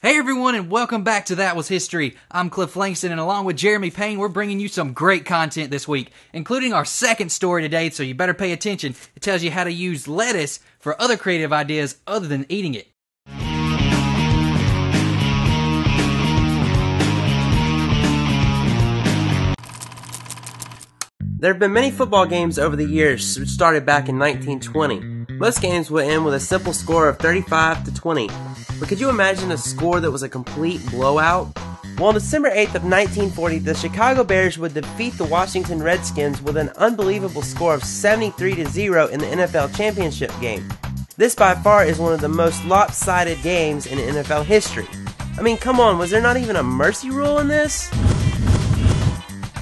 Hey everyone, and welcome back to That Was History. I'm Cliff Langston, and along with Jeremy Payne, we're bringing you some great content this week, including our second story today, so you better pay attention. It tells you how to use lettuce for other creative ideas other than eating it. There have been many football games over the years, which started back in 1920. Most games would end with a simple score of 35-20. But could you imagine a score that was a complete blowout? Well, on December 8th of 1940, the Chicago Bears would defeat the Washington Redskins with an unbelievable score of 73-0 in the NFL championship game. This by far is one of the most lopsided games in NFL history. I mean, come on, was there not even a mercy rule in this?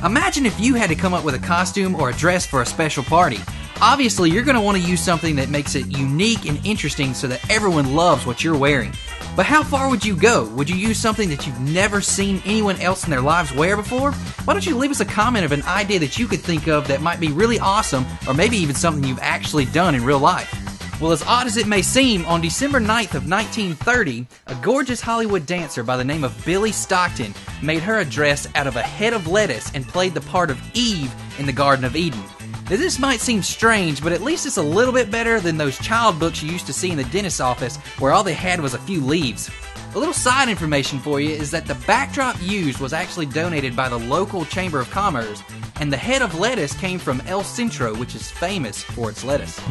Imagine if you had to come up with a costume or a dress for a special party. Obviously, you're going to want to use something that makes it unique and interesting so that everyone loves what you're wearing. But how far would you go? Would you use something that you've never seen anyone else in their lives wear before? Why don't you leave us a comment of an idea that you could think of that might be really awesome, or maybe even something you've actually done in real life? Well, as odd as it may seem, on December 9th of 1930, a gorgeous Hollywood dancer by the name of Billy Stockton made her a dress out of a head of lettuce and played the part of Eve in the Garden of Eden. Now, this might seem strange, but at least it's a little bit better than those child books you used to see in the dentist's office where all they had was a few leaves. A little side information for you is that the backdrop used was actually donated by the local Chamber of Commerce, and the head of lettuce came from El Centro, which is famous for its lettuce.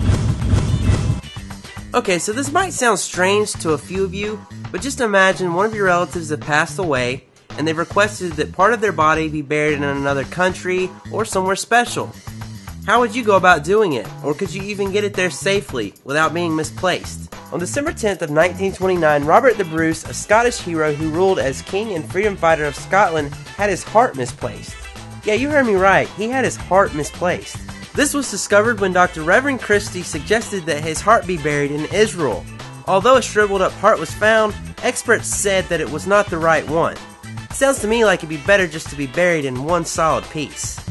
Okay, so this might sound strange to a few of you, but just imagine one of your relatives have passed away and they've requested that part of their body be buried in another country or somewhere special. How would you go about doing it? Or could you even get it there safely without being misplaced? On December 10th of 1929, Robert the Bruce, a Scottish hero who ruled as King and Freedom Fighter of Scotland, had his heart misplaced. Yeah, you heard me right, he had his heart misplaced. This was discovered when Dr. Reverend Christie suggested that his heart be buried in Israel. Although a shriveled up heart was found, experts said that it was not the right one. It sounds to me like it'd be better just to be buried in one solid piece.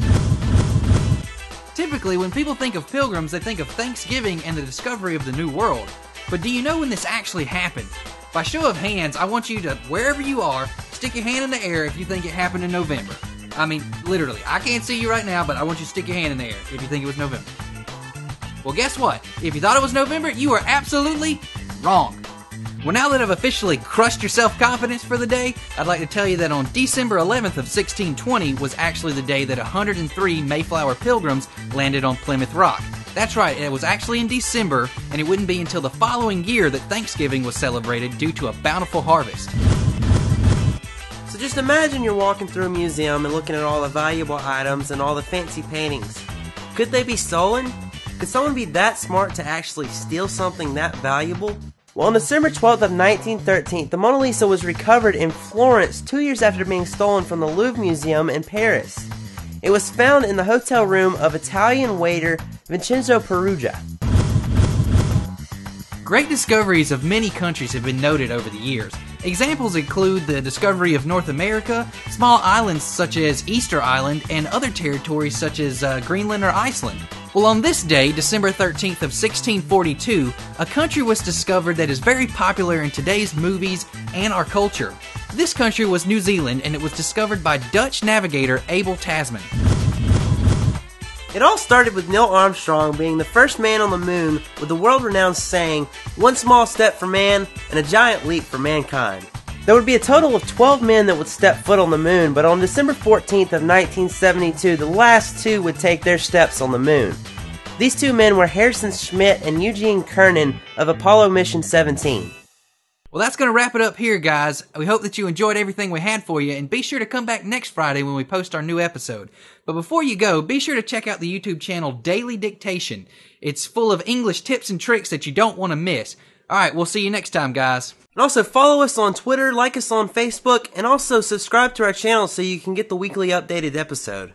Typically, when people think of Pilgrims, they think of Thanksgiving and the discovery of the New World. But do you know when this actually happened? By show of hands, I want you to, wherever you are, stick your hand in the air if you think it happened in November. I mean, literally, I can't see you right now, but I want you to stick your hand in the air if you think it was November. Well, guess what? If you thought it was November, you are absolutely wrong. Well, now that I've officially crushed your self-confidence for the day, I'd like to tell you that on December 11th of 1620 was actually the day that 103 Mayflower Pilgrims landed on Plymouth Rock. That's right, it was actually in December, and it wouldn't be until the following year that Thanksgiving was celebrated due to a bountiful harvest. So just imagine you're walking through a museum and looking at all the valuable items and all the fancy paintings. Could they be stolen? Could someone be that smart to actually steal something that valuable? Well, on December 12th of 1913, the Mona Lisa was recovered in Florence 2 years after being stolen from the Louvre Museum in Paris. It was found in the hotel room of Italian waiter Vincenzo Perugia. Great discoveries of many countries have been noted over the years. Examples include the discovery of North America, small islands such as Easter Island, and other territories such as Greenland or Iceland. Well, on this day, December 13th of 1642, a country was discovered that is very popular in today's movies and our culture. This country was New Zealand, and it was discovered by Dutch navigator Abel Tasman. It all started with Neil Armstrong being the first man on the moon with the world-renowned saying, "One small step for man and a giant leap for mankind." There would be a total of 12 men that would step foot on the moon, but on December 14th of 1972, the last two would take their steps on the moon. These two men were Harrison Schmitt and Eugene Cernan of Apollo Mission 17. Well, that's going to wrap it up here, guys. We hope that you enjoyed everything we had for you, and be sure to come back next Friday when we post our new episode. But before you go, be sure to check out the YouTube channel Daily Dictation. It's full of English tips and tricks that you don't want to miss. Alright, we'll see you next time, guys. And also follow us on Twitter, like us on Facebook, and also subscribe to our channel so you can get the weekly updated episode.